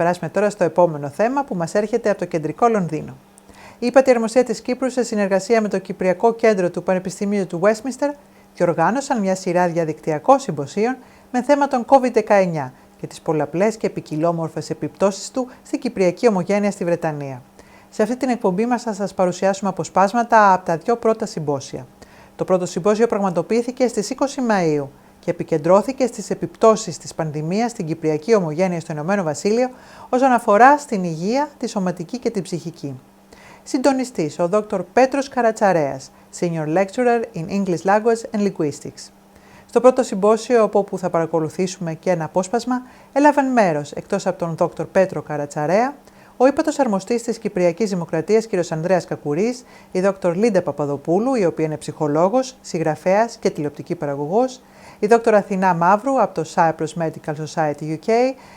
περάσουμε τώρα στο επόμενο θέμα που μας έρχεται από το κεντρικό Λονδίνο. Η Ύπατη Αρμοστεία της Κύπρου, σε συνεργασία με το Κυπριακό Κέντρο του Πανεπιστημίου του Westminster, διοργάνωσαν μια σειρά διαδικτυακών συμποσίων με θέμα τον Covid-19 και τις πολλαπλές και ποικιλόμορφες επιπτώσεις του στην Κυπριακή Ομογένεια στη Βρετανία. Σε αυτή την εκπομπή μας θα σας παρουσιάσουμε αποσπάσματα από τα δύο πρώτα συμπόσια. Το πρώτο συμπόσιο πραγματοποιήθηκε στις 20 Μαΐου και επικεντρώθηκε στις επιπτώσεις της πανδημίας στην Κυπριακή Ομογένεια στο Ηνωμένο Βασίλειο όσον αφορά στην υγεία, τη σωματική και την ψυχική. Συντονιστής ο Δ. Πέτρος Καρατσαρέας, Senior Lecturer in English Language and Linguistics. Στο πρώτο συμπόσιο, από όπου θα παρακολουθήσουμε και ένα απόσπασμα, έλαβαν μέρος, εκτός από τον Δ. Πέτρο Καρατσαρέα, ο Ύπατος Αρμοστής της Κυπριακής Δημοκρατίας κ. Ανδρέας Κακουρής, η Δ. Λίντα Παπαδοπούλου, η οποία είναι ψυχολόγος, συγγραφέας και τηλεοπτική παραγωγός, η Δ. Αθηνά Μαύρου από το Cyprus Medical Society UK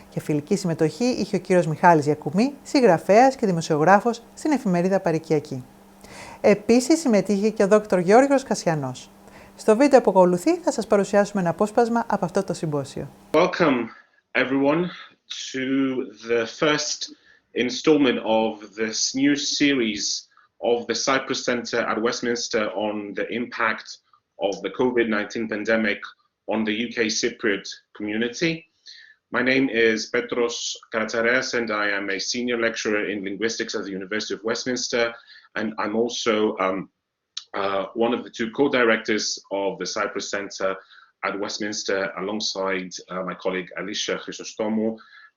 και φιλική συμμετοχή είχε ο κ. Μιχάλης Γιακουμή, συγγραφέας και δημοσιογράφος στην εφημερίδα Παρικιακή. Επίσης συμμετείχε και ο Δ. Γεώργιος Κασσιανός. Στο βίντεο που ακολουθεί θα σας παρουσιάσουμε ένα απόσπασμα από αυτό το συμπόσιο. Welcome everyone to the first installment of this new series of the Cyprus Centre at Westminster on the impact of the COVID-19 pandemic on the UK Cypriot community. My name is Pέτρος Καρατσαρέας and I am a senior lecturer in linguistics at the University of Westminster, and I'm also one of the two co-directors of the Cyprus Centre at Westminster alongside my colleague Alicia Chrysostomou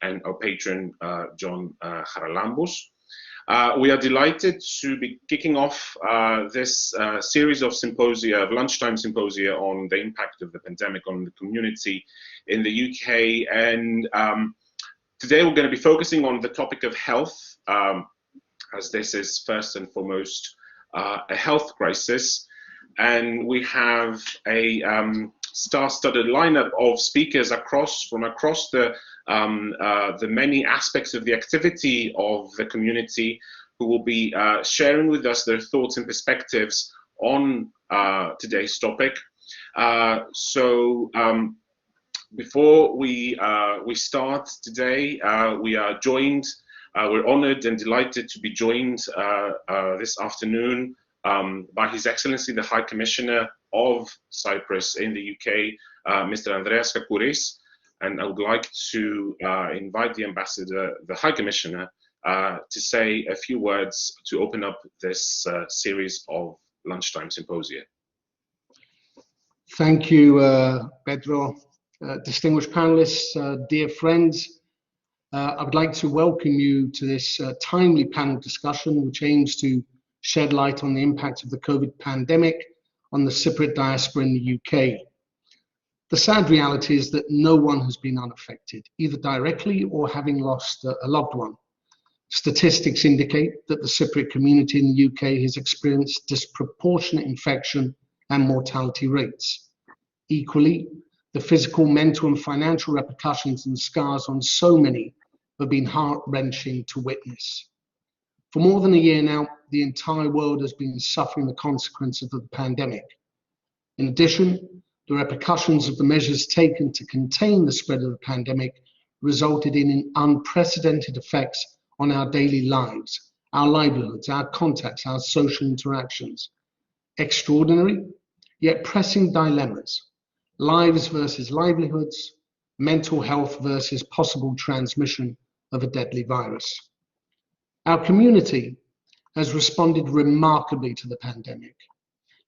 and our patron John Haralambous. We are delighted to be kicking off this series of symposia, of lunchtime symposia on the impact of the pandemic on the community in the UK. And today we're going to be focusing on the topic of health, as this is first and foremost a health crisis. And we have a star-studded lineup of speakers from across the many aspects of the activity of the community, who will be sharing with us their thoughts and perspectives on today's topic. Before we start today, we are joined. We're honoured and delighted to be joined this afternoon by His Excellency the High Commissioner of Cyprus in the UK, Mr. Anδρέας Κακουρής. And I would like to invite the Ambassador, the High Commissioner, to say a few words to open up this series of lunchtime symposia. Thank you, Pedro. Distinguished panelists, dear friends, I would like to welcome you to this timely panel discussion which aims to shed light on the impact of the COVID pandemic on the Cypriot diaspora in the UK. The sad reality is that no one has been unaffected, either directly or having lost a loved one. Statistics indicate that the Cypriot community in the UK has experienced disproportionate infection and mortality rates. Equally, the physical, mental and financial repercussions and scars on so many have been heart-wrenching to witness. For more than a year now, the entire world has been suffering the consequences of the pandemic. In addition, the repercussions of the measures taken to contain the spread of the pandemic resulted in unprecedented effects on our daily lives, our livelihoods, our contacts, our social interactions. Extraordinary, yet pressing dilemmas: lives versus livelihoods, mental health versus possible transmission of a deadly virus. Our community has responded remarkably to the pandemic.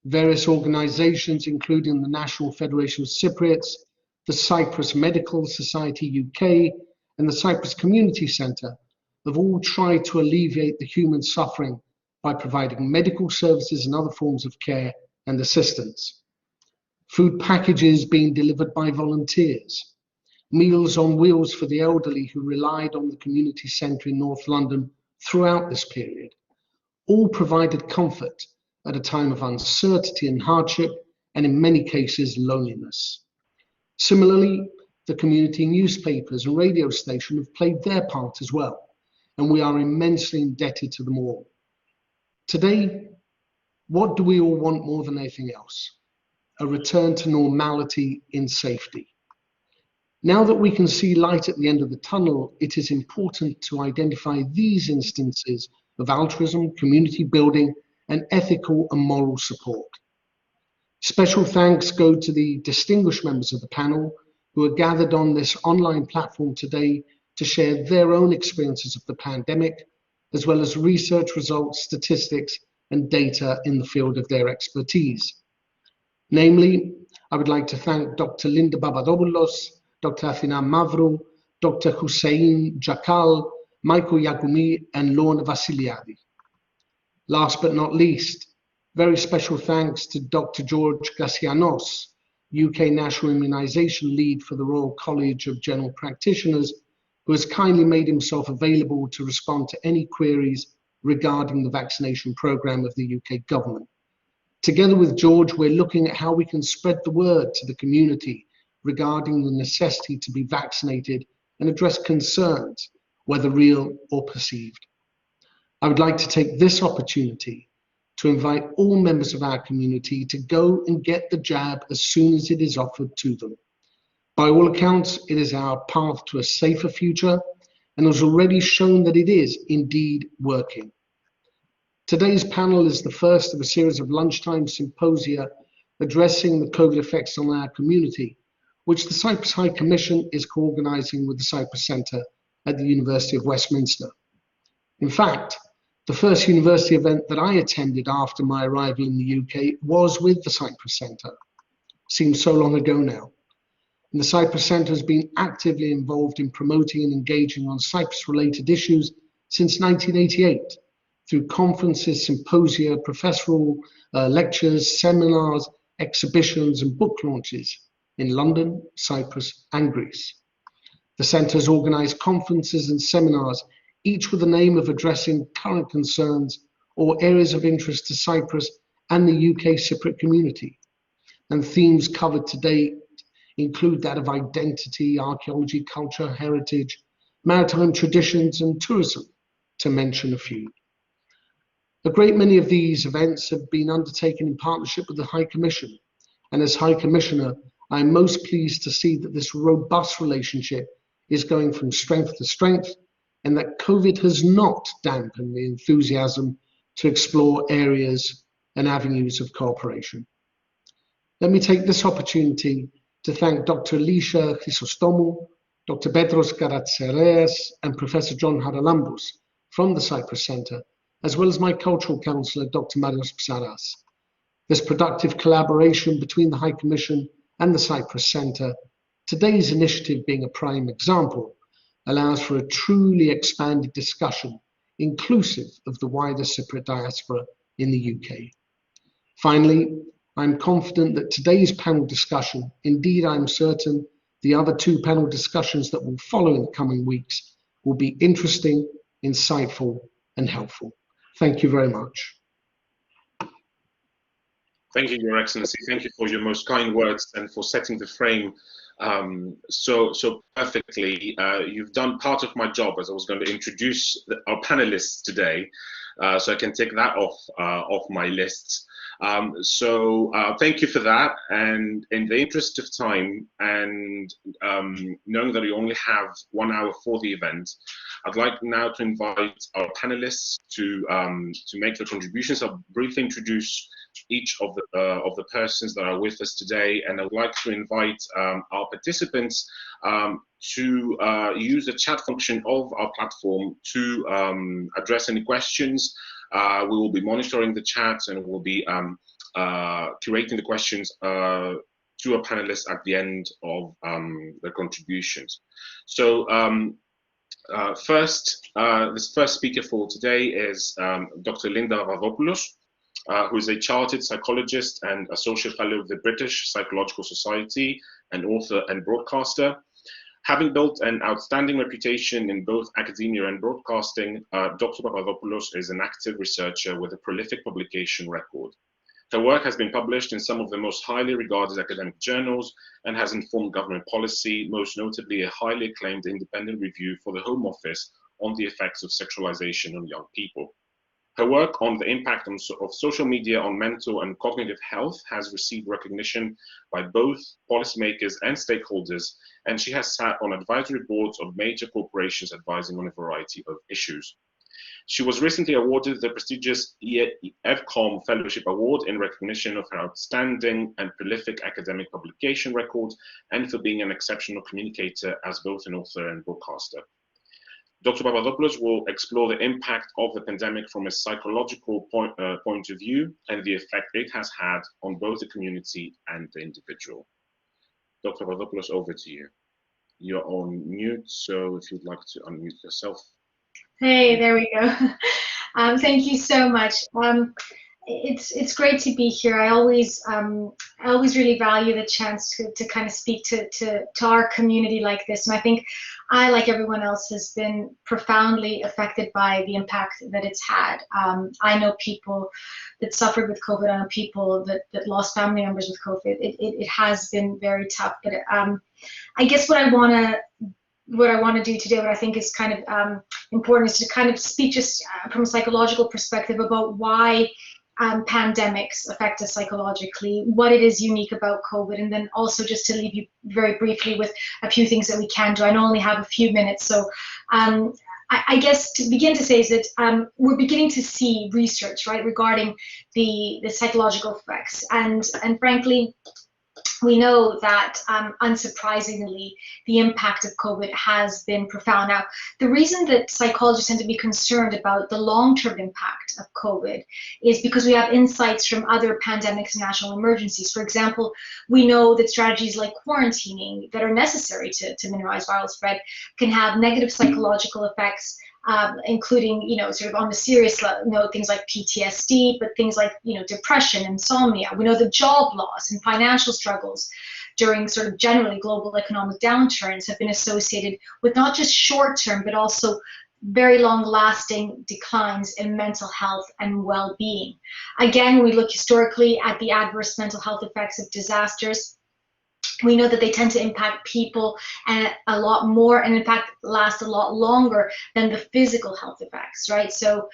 Various organisations, including the National Federation of Cypriots, the Cyprus Medical Society UK, and the Cyprus Community Centre, have all tried to alleviate the human suffering by providing medical services and other forms of care and assistance. Food packages being delivered by volunteers, meals on wheels for the elderly who relied on the community centre in North London throughout this period, all provided comfort at a time of uncertainty and hardship, and in many cases loneliness. Similarly, the community newspapers and radio station have played their part as well, and we are immensely indebted to them all. Today, what do we all want more than anything else? A return to normality in safety. Now that we can see light at the end of the tunnel, it is important to identify these instances of altruism, community building, and ethical and moral support. Special thanks go to the distinguished members of the panel who are gathered on this online platform today to share their own experiences of the pandemic, as well as research results, statistics, and data in the field of their expertise. Namely, I would like to thank Dr. Línda Pαπαδοπούλου, Dr. Αθηνά Μαύρου, Dr. Hussein Jakal, Mihálης Gιακουμή, and Lorna Vasiliadi. Last but not least, very special thanks to Dr. Gеώργιος Κασσιανός, UK National Immunisation Lead for the Royal College of General Practitioners, who has kindly made himself available to respond to any queries regarding the vaccination programme of the UK government. Together with George, we're looking at how we can spread the word to the community regarding the necessity to be vaccinated and address concerns, whether real or perceived. I would like to take this opportunity to invite all members of our community to go and get the jab as soon as it is offered to them. By all accounts, it is our path to a safer future and has already shown that it is indeed working. Today's panel is the first of a series of lunchtime symposia addressing the COVID effects on our community, which the Cyprus High Commission is co-organising with the Cyprus Centre at the University of Westminster. In fact, the first university event that I attended after my arrival in the UK was with the Cyprus Centre. Seems so long ago now. And the Cyprus Centre has been actively involved in promoting and engaging on Cyprus-related issues since 1988 through conferences, symposia, professoral lectures, seminars, exhibitions and book launches in London, Cyprus and Greece. The Centre has organised conferences and seminars, each with the aim of addressing current concerns or areas of interest to Cyprus and the UK Cypriot community. And themes covered today include that of identity, archaeology, culture, heritage, maritime traditions and tourism, to mention a few. A great many of these events have been undertaken in partnership with the High Commission, and as High Commissioner, I am most pleased to see that this robust relationship is going from strength to strength, and that COVID has not dampened the enthusiasm to explore areas and avenues of cooperation. Let me take this opportunity to thank Dr. Elisha Chrysostomou, Dr. Pέτρος Καρατσαρέας, and Professor John Haralambous from the Cyprus Centre, as well as my cultural counsellor, Dr. Marios Psaras. This productive collaboration between the High Commission and the Cyprus Centre, today's initiative being a prime example, allows for a truly expanded discussion, inclusive of the wider Cypriot diaspora in the UK. Finally, I'm confident that today's panel discussion, indeed I'm certain the other two panel discussions that will follow in the coming weeks, will be interesting, insightful and helpful. Thank you very much. Thank you, Your Excellency. Thank you for your most kind words and for setting the frame so perfectly. You've done part of my job, as I was going to introduce our panelists today, so I can take that off my list. Thank you for that. And in the interest of time and knowing that we only have 1 hour for the event, I'd like now to invite our panelists to make their contributions. I'll briefly introduce each of the persons that are with us today, and I'd like to invite our participants to use the chat function of our platform to address any questions. We will be monitoring the chat and we'll be curating the questions to our panelists at the end of their contributions. So this first speaker for today is Dr. Línda Papαδopoulu, who is a chartered psychologist and associate fellow of the British Psychological Society, an author and broadcaster. Having built an outstanding reputation in both academia and broadcasting, Dr. Papadopoulos is an active researcher with a prolific publication record. Her work has been published in some of the most highly regarded academic journals and has informed government policy, most notably a highly acclaimed independent review for the Home Office on the effects of sexualization on young people. Her work on the impact of social media on mental and cognitive health has received recognition by both policymakers and stakeholders, and she has sat on advisory boards of major corporations advising on a variety of issues. She was recently awarded the prestigious EVCOM Fellowship Award in recognition of her outstanding and prolific academic publication record and for being an exceptional communicator as both an author and broadcaster. Dr. Papadopoulos will explore the impact of the pandemic from a psychological point of view and the effect it has had on both the community and the individual. Dr. Papadopoulos, over to you. You're on mute, so if you'd like to unmute yourself. Hey, there we go. Thank you so much. It's great to be here. I always really value the chance to kind of speak to our community like this. And I think I, like everyone else, has been profoundly affected by the impact that it's had. I know people that suffered with COVID. I know people that lost family members with COVID. It has been very tough. But I guess what I want to do today, what I think is kind of important, is to kind of speak just from a psychological perspective about why pandemics affect us psychologically, what it is unique about COVID, and then also just to leave you very briefly with a few things that we can do. I only have a few minutes, so I guess to begin to say is that we're beginning to see research, right, regarding the psychological effects, and frankly, we know that, unsurprisingly, the impact of COVID has been profound. Now, the reason that psychologists tend to be concerned about the long-term impact of COVID is because we have insights from other pandemics and national emergencies. For example, we know that strategies like quarantining that are necessary to minimize viral spread can have negative psychological effects, including, sort of on the serious note, things like PTSD, but things like, depression, insomnia. We know that job loss and financial struggles during sort of generally global economic downturns have been associated with not just short-term, but also very long-lasting declines in mental health and well-being. Again, when we look historically at the adverse mental health effects of disasters, we know that they tend to impact people a lot more, and in fact last a lot longer than the physical health effects, right? So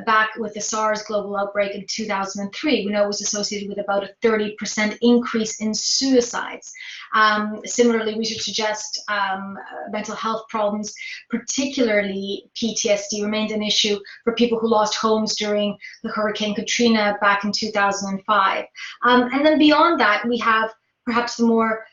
back with the SARS global outbreak in 2003, we know it was associated with about a 30% increase in suicides. Similarly, research suggests mental health problems, particularly PTSD, remained an issue for people who lost homes during the Hurricane Katrina back in 2005. And then beyond that, we have perhaps the more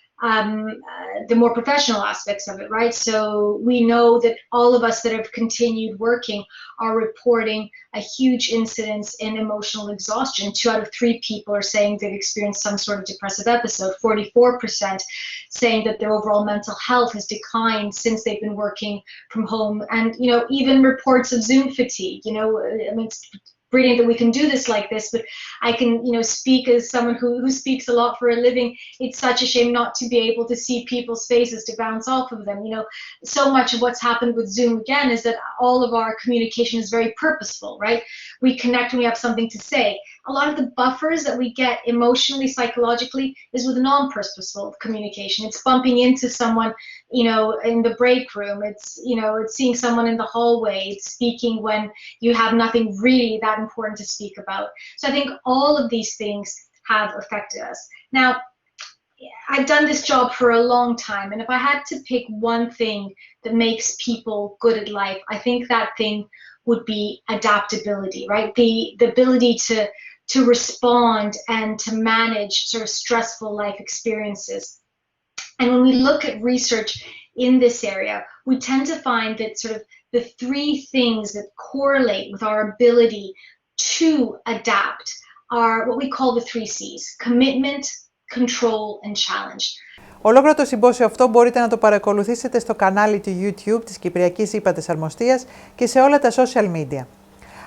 professional aspects of it, right? So we know that all of us that have continued working are reporting a huge incidence in emotional exhaustion. 2 out of 3 people are saying they've experienced some sort of depressive episode. 44% saying that their overall mental health has declined since they've been working from home. And, even reports of Zoom fatigue, I mean, it's brilliant that we can do this like this, but I can, speak as someone who speaks a lot for a living. It's such a shame not to be able to see people's faces to bounce off of them. So much of what's happened with Zoom again is that all of our communication is very purposeful, right? We connect when we have something to say. A lot of the buffers that we get emotionally, psychologically, is with non-purposeful communication. It's bumping into someone, in the break room. It's, it's seeing someone in the hallway. It's speaking when you have nothing really that important to speak about. So I think all of these things have affected us. Now, I've done this job for a long time, and if I had to pick one thing that makes people good at life, I think that thing would be adaptability, right? The ability to respond and to manage sort of stressful life experiences. And when we look at research in this area, we tend to find that sort of the 3 things that correlate with our ability to adapt are what we call the 3 C's: commitment, control, and challenge. Ολόκληρο το συμπόσιο αυτό μπορείτε να το παρακολουθήσετε στο κανάλι του YouTube της Κυπριακής Ύπατης Αρμοστείας και σε όλα τα social media.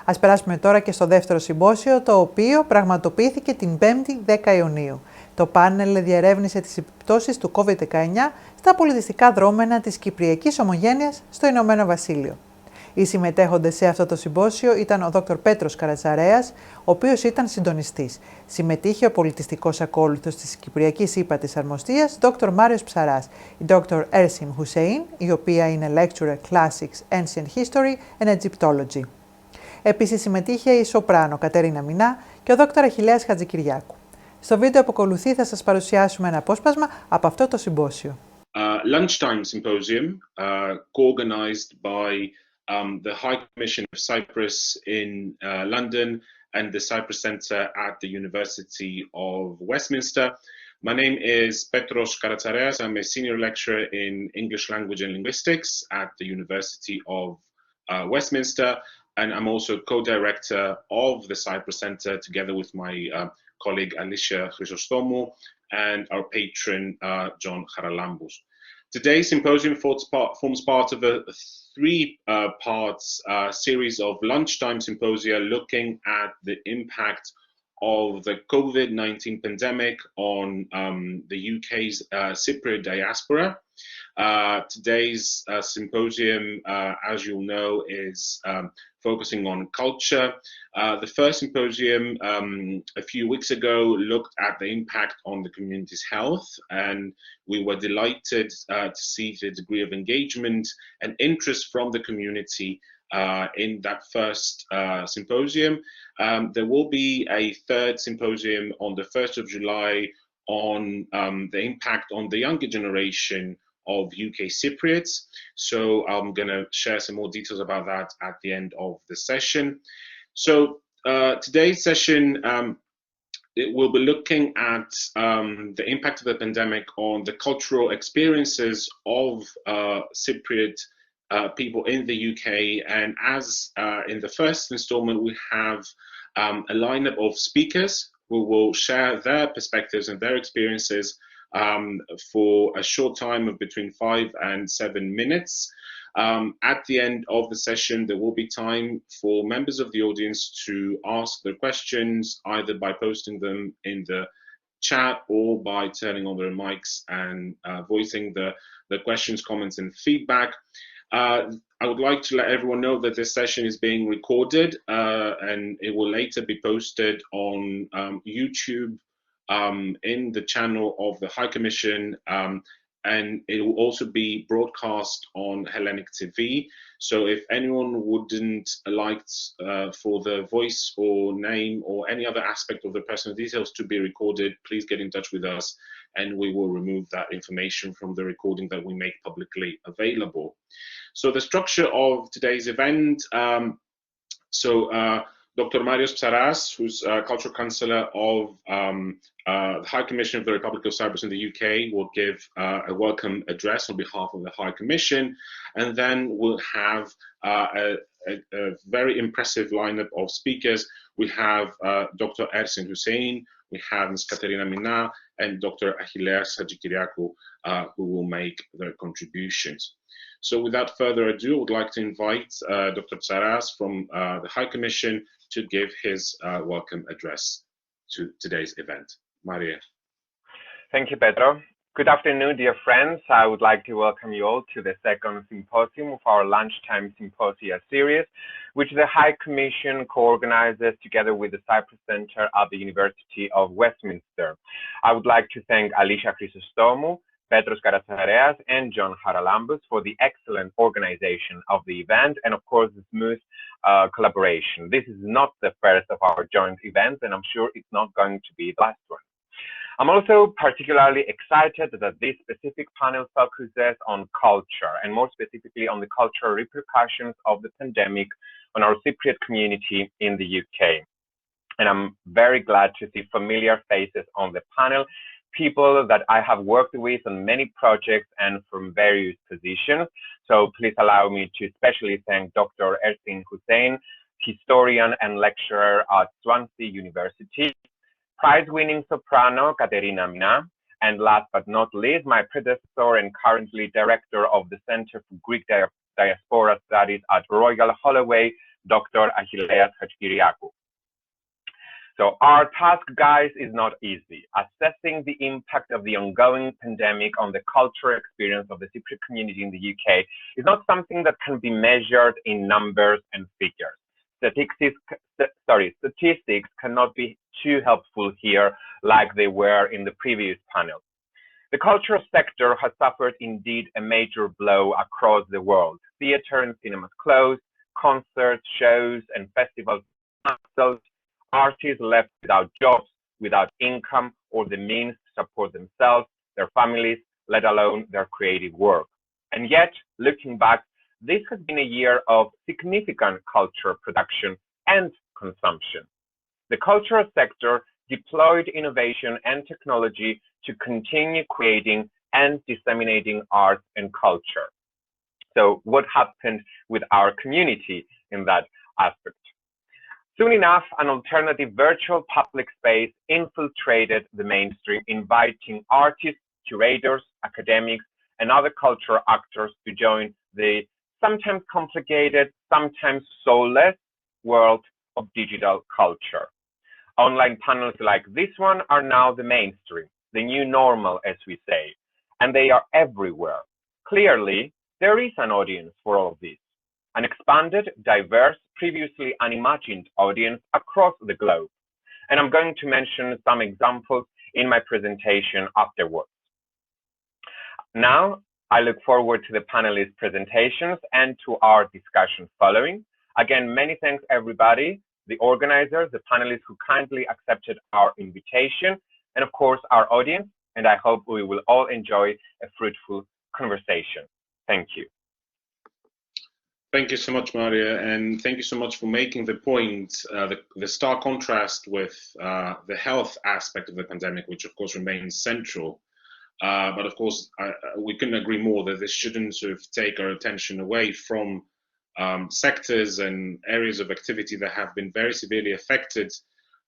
Ας περάσουμε τώρα και στο δεύτερο συμπόσιο, το οποίο πραγματοποιήθηκε την 5η 10 Ιουνίου. Το πάνελ διερεύνησε τις επιπτώσεις του COVID-19 στα πολιτιστικά δρόμενα της Κυπριακής Ομογένειας στο Ηνωμένο Βασίλειο. Οι συμμετέχοντες σε αυτό το συμπόσιο ήταν ο Δ. Πέτρος Καρατσαρέας, ο οποίος ήταν συντονιστής. Συμμετείχε ο πολιτιστικός ακόλουθος της Κυπριακής Ύπατης Αρμοστείας, Δ. Μάιος Ψαράς, η Δ. Έρσιμ Χουσέιν, η οποία είναι Lecturer Classics, Ancient History and Egyptology. Επίσης συμμετείχε η σοπράνο Κατερίνα Μινά και ο δόκτωρ Αχιλλέας Χατζικυριάκου. Στο βίντεο που ακολουθεί θα σας παρουσιάσουμε ένα απόσπασμα από αυτό το συμπόσιο. Lunchtime Symposium, co-organized by the High Commission of Cyprus in London and the Cyprus Centre at the University of Westminster. My name is Pέτρος Καρατσαρέας. I'm a senior lecturer in English Language and Linguistics at the University of Westminster, and I'm also co-director of the Cyprus Centre together with my colleague Alicia Chrysostomou and our patron John Haralambous. Today's symposium forms part of a three-part series of lunchtime symposia looking at the impact of the COVID-19 pandemic on the UK's Cypriot diaspora. Today's symposium, as you'll know, is focusing on culture. The first symposium a few weeks ago looked at the impact on the community's health, and we were delighted to see the degree of engagement and interest from the community in that first symposium. There will be a third symposium on the 1st of July on the impact on the younger generation of UK Cypriots. So I'm going to share some more details about that at the end of the session. So today's session we'll be looking at the impact of the pandemic on the cultural experiences of Cypriot people in the UK, and as in the first installment we have a lineup of speakers who will share their perspectives and their experiences for a short time of between 5 and 7 minutes. At the end of the session there will be time for members of the audience to ask their questions either by posting them in the chat or by turning on their mics and voicing the questions, comments and feedback. I would like to let everyone know that this session is being recorded and it will later be posted on YouTube in the channel of the High Commission, and it will also be broadcast on Hellenic TV. So if anyone wouldn't like for the voice or name or any other aspect of the personal details to be recorded, please get in touch with us and we will remove that information from the recording that we make publicly available. So the structure of today's event, Dr. Marios Psaras, who's Cultural Councillor of the High Commission of the Republic of Cyprus in the UK, will give a welcome address on behalf of the High Commission, and then we'll have a very impressive lineup of speakers. We have Dr. Ersin Hussein, we have Ms. Katerina Mina, and Dr. Achilleas Hadjikiriakou, who will make their contributions. So without further ado, I would like to invite Dr. Psaras from the High Commission to give his welcome address to today's event. Maria. Thank you, Pedro. Good afternoon, dear friends. I would like to welcome you all to the second symposium of our Lunchtime Symposia series, which the High Commission co-organizes together with the Cyprus Centre at the University of Westminster. I would like to thank Alicia Chrysostomou, Pέτρος Καρατσαρέας and John Haralambous for the excellent organization of the event and of course the smooth collaboration. This is not the first of our joint events and I'm sure it's not going to be the last one. I'm also particularly excited that this specific panel focuses on culture and more specifically on the cultural repercussions of the pandemic on our Cypriot community in the UK. And I'm very glad to see familiar faces on the panel, people that I have worked with on many projects and from various positions. So please allow me to especially thank Dr. Ersin Hussein, historian and lecturer at Swansea University, prize-winning soprano Katerina Mina, and last but not least, my predecessor and currently director of the Center for Greek Diaspora Studies at Royal Holloway, Dr. Achilleas Hadjikiriakou. So our task, guys, is not easy. Assessing the impact of the ongoing pandemic on the cultural experience of the Cypriot community in the UK is not something that can be measured in numbers and figures. Statistics cannot be too helpful here like they were in the previous panel. The cultural sector has suffered indeed a major blow across the world. Theatre and cinemas closed, concerts, shows, and festivals cancelled, artists left without jobs, without income, or the means to support themselves, their families, let alone their creative work. And yet, looking back, this has been a year of significant cultural production and consumption. The cultural sector deployed innovation and technology to continue creating and disseminating art and culture. So what happened with our community in that aspect? Soon enough, an alternative virtual public space infiltrated the mainstream, inviting artists, curators, academics, and other cultural actors to join the sometimes complicated, sometimes soulless world of digital culture. Online panels like this one are now the mainstream, the new normal, as we say, and they are everywhere. Clearly, there is an audience for all of this, an expanded, diverse, previously unimagined audience across the globe. And I'm going to mention some examples in my presentation afterwards. Now, I look forward to the panelists' presentations and to our discussion following. Again, many thanks everybody, the organizers, the panelists who kindly accepted our invitation, and of course our audience, and I hope we will all enjoy a fruitful conversation. Thank you. Thank you so much, Maria, and thank you so much for making the point, the stark contrast with the health aspect of the pandemic, which of course remains central. But of course, we couldn't agree more that this shouldn't sort of take our attention away from sectors and areas of activity that have been very severely affected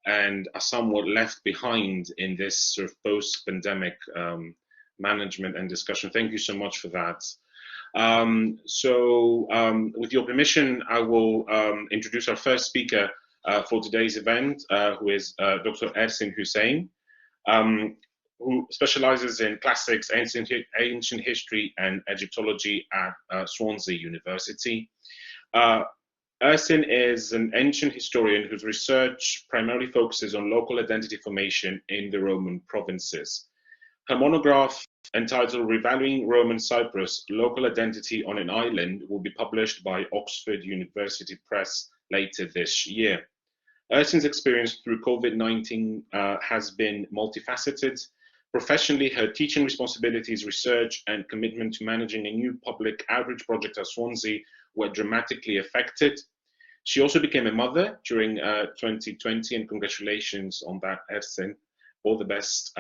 and are somewhat left behind in this sort of post-pandemic management and discussion. Thank you so much for that. With your permission, I will introduce our first speaker for today's event, who is Dr. Ersin Hüseyin, who specializes in classics, ancient history, and Egyptology at Swansea University. Ersin is an ancient historian whose research primarily focuses on local identity formation in the Roman provinces. Her monograph, entitled Revaluing Roman Cyprus, Local Identity on an Island, will be published by Oxford University Press later this year. Ersin's experience through COVID-19 has been multifaceted. Professionally, her teaching responsibilities, research, and commitment to managing a new public outreach project at Swansea were dramatically affected. She also became a mother during 2020, and congratulations on that, Ersin. All the best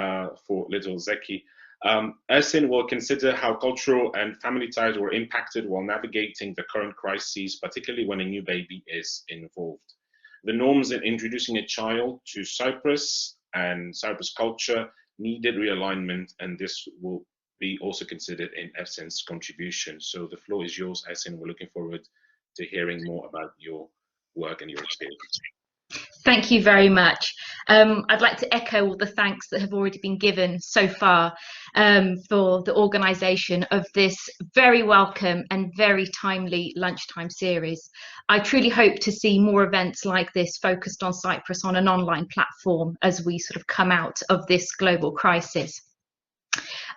for little Zeki. Ersin will consider how cultural and family ties were impacted while navigating the current crises, particularly when a new baby is involved. The norms in introducing a child to Cyprus and Cyprus culture needed realignment, and this will be also considered in Ersin's contribution. So the floor is yours, Ersin. We're looking forward to hearing more about your work and your experience. Thank you very much. I'd like to echo all the thanks that have already been given so far for the organisation of this very welcome and very timely lunchtime series. I truly hope to see more events like this focused on Cyprus on an online platform as we sort of come out of this global crisis.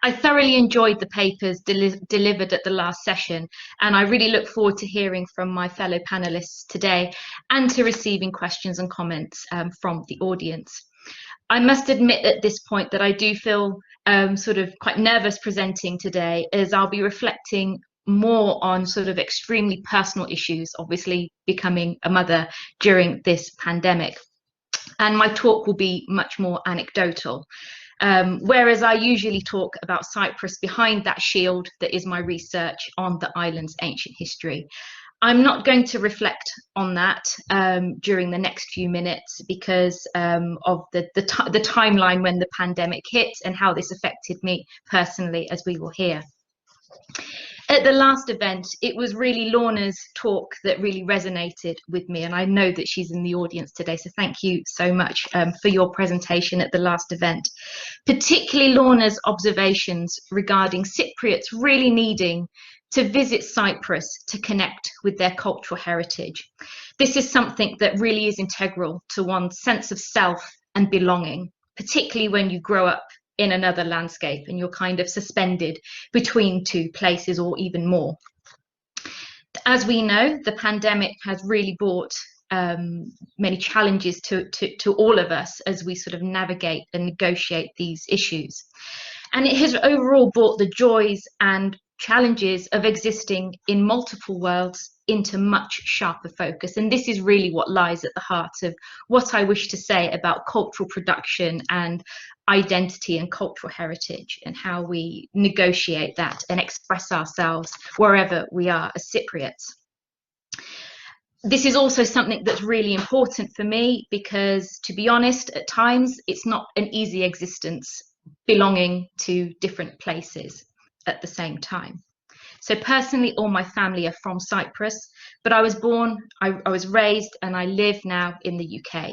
I thoroughly enjoyed the papers delivered at the last session, and I really look forward to hearing from my fellow panelists today and to receiving questions and comments from the audience. I must admit at this point that I do feel sort of quite nervous presenting today, as I'll be reflecting more on sort of extremely personal issues, obviously becoming a mother during this pandemic. And my talk will be much more anecdotal. Whereas I usually talk about Cyprus behind that shield that is my research on the island's ancient history. I'm not going to reflect on that during the next few minutes because of the timeline when the pandemic hit and how this affected me personally, as we will hear. At the last event, it was really Lorna's talk that really resonated with me, and I know that she's in the audience today, so thank you so much for your presentation at the last event. Particularly Lorna's observations regarding Cypriots really needing to visit Cyprus to connect with their cultural heritage. This is something that really is integral to one's sense of self and belonging, particularly when you grow up in another landscape and you're kind of suspended between two places or even more. As we know, the pandemic has really brought many challenges to all of us as we sort of navigate and negotiate these issues. And it has overall brought the joys and challenges of existing in multiple worlds into much sharper focus. And this is really what lies at the heart of what I wish to say about cultural production and identity and cultural heritage, and how we negotiate that and express ourselves wherever we are as Cypriots. This is also something that's really important for me because, to be honest, at times it's not an easy existence belonging to different places at the same time. So personally, all my family are from Cyprus, but I was born, I was raised, and I live now in the UK.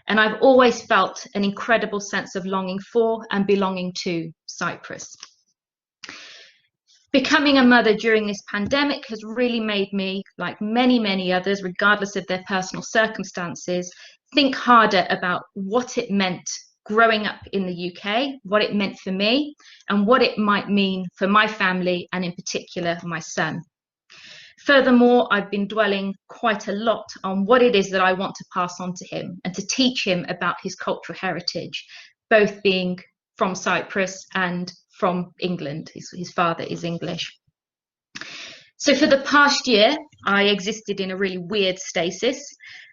And I've always felt an incredible sense of longing for and belonging to Cyprus. Becoming a mother during this pandemic has really made me, like many others, regardless of their personal circumstances, think harder about what it meant growing up in the UK, what it meant for me, and what it might mean for my family, and in particular, my son. Furthermore, I've been dwelling quite a lot on what it is that I want to pass on to him and to teach him about his cultural heritage, both being from Cyprus and from England. His father is English. So for the past year, I existed in a really weird stasis.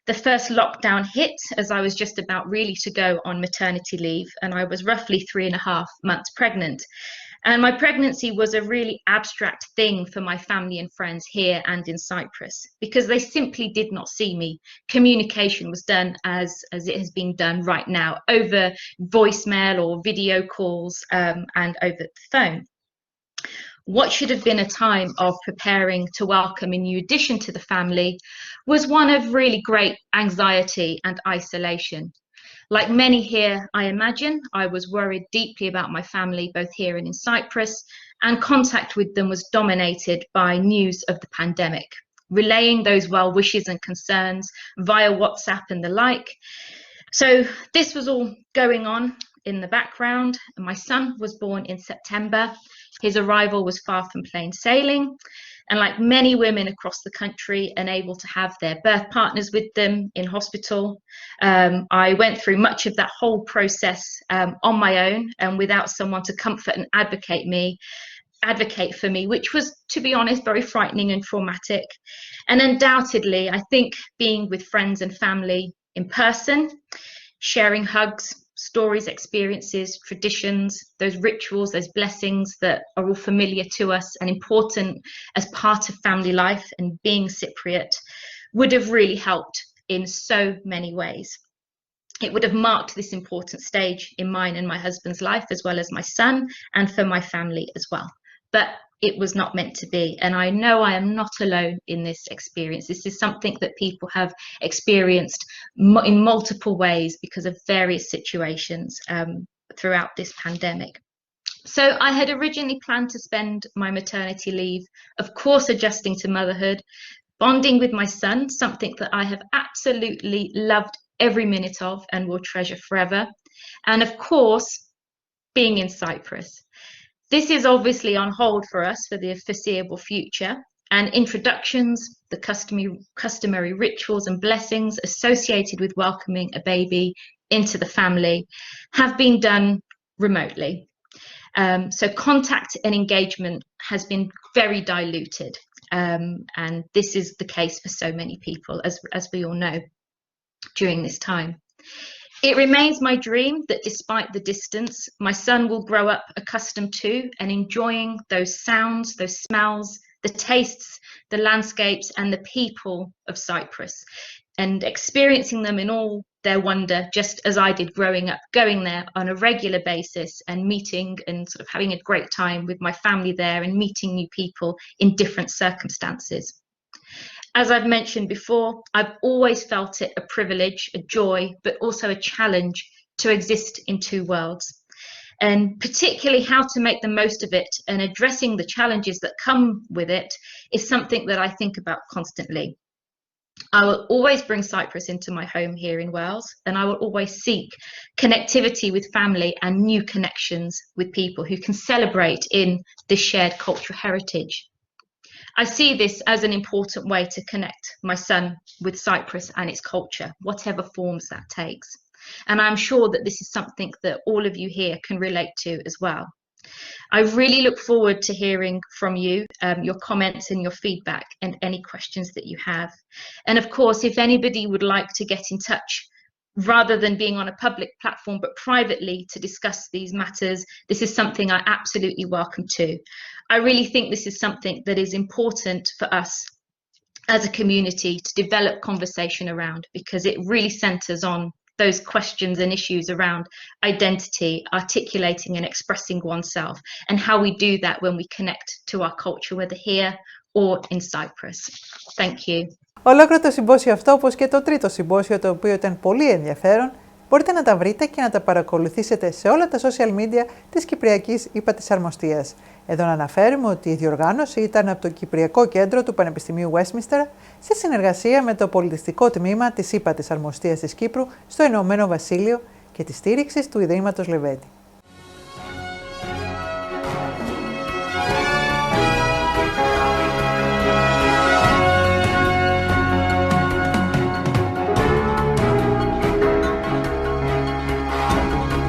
The first lockdown hit as I was just about really to go on maternity leave, and I was roughly 3.5 months pregnant. And my pregnancy was a really abstract thing for my family and friends here and in Cyprus, because they simply did not see me. Communication was done as it has been done right now, over voicemail or video calls, and over the phone. What should have been a time of preparing to welcome a new addition to the family was one of really great anxiety and isolation. Like many here, I imagine, I was worried deeply about my family, both here and in Cyprus, and contact with them was dominated by news of the pandemic, relaying those well wishes and concerns via WhatsApp and the like. So this was all going on in the background. My son was born in September. His arrival was far from plain sailing. And like many women across the country, unable to have their birth partners with them in hospital, I went through much of that whole process on my own and without someone to comfort and advocate for me, which was, to be honest, very frightening and traumatic. And undoubtedly, I think being with friends and family in person, sharing hugs, stories, experiences, traditions, those rituals, those blessings that are all familiar to us and important as part of family life and being Cypriot, would have really helped in so many ways. It would have marked this important stage in mine and my husband's life, as well as my son, and for my family as well. But it was not meant to be. And I know I am not alone in this experience. This is something that people have experienced in multiple ways because of various situations throughout this pandemic. So I had originally planned to spend my maternity leave, of course, adjusting to motherhood, bonding with my son, something that I have absolutely loved every minute of and will treasure forever. And of course, being in Cyprus. This is obviously on hold for us for the foreseeable future, and introductions, the customary rituals and blessings associated with welcoming a baby into the family have been done remotely. So contact and engagement has been very diluted, and this is the case for so many people, as we all know, during this time. It remains my dream that despite the distance, my son will grow up accustomed to and enjoying those sounds, those smells, the tastes, the landscapes and the people of Cyprus, and experiencing them in all their wonder, just as I did growing up, going there on a regular basis and meeting and sort of having a great time with my family there and meeting new people in different circumstances. As I've mentioned before, I've always felt it a privilege, a joy, but also a challenge to exist in two worlds. And particularly how to make the most of it and addressing the challenges that come with it is something that I think about constantly. I will always bring Cyprus into my home here in Wales, and I will always seek connectivity with family and new connections with people who can celebrate in this shared cultural heritage. I see this as an important way to connect my son with Cyprus and its culture, whatever forms that takes. And I'm sure that this is something that all of you here can relate to as well. I really look forward to hearing from you, your comments and your feedback and any questions that you have. And of course, if anybody would like to get in touch, rather than being on a public platform, but privately to discuss these matters, this is something I absolutely welcome too. I really think this is something that is important for us as a community to develop conversation around, because it really centres on those questions and issues around identity, articulating and expressing oneself, and how we do that when we connect to our culture, whether here or in Cyprus. Thank you. Ολόκληρο το συμπόσιο αυτό, όπως και το τρίτο συμπόσιο, το οποίο ήταν πολύ ενδιαφέρον, μπορείτε να τα βρείτε και να τα παρακολουθήσετε σε όλα τα social media της Κυπριακής Ύπατης Αρμοστείας. Εδώ να αναφέρουμε ότι η διοργάνωση ήταν από το Κυπριακό Κέντρο του Πανεπιστημίου Westminster σε συνεργασία με το πολιτιστικό τμήμα της Ύπατης Αρμοστείας της Κύπρου στο Ηνωμένο Βασίλειο και τη στήριξη του Ιδρύματος Λεβέντη.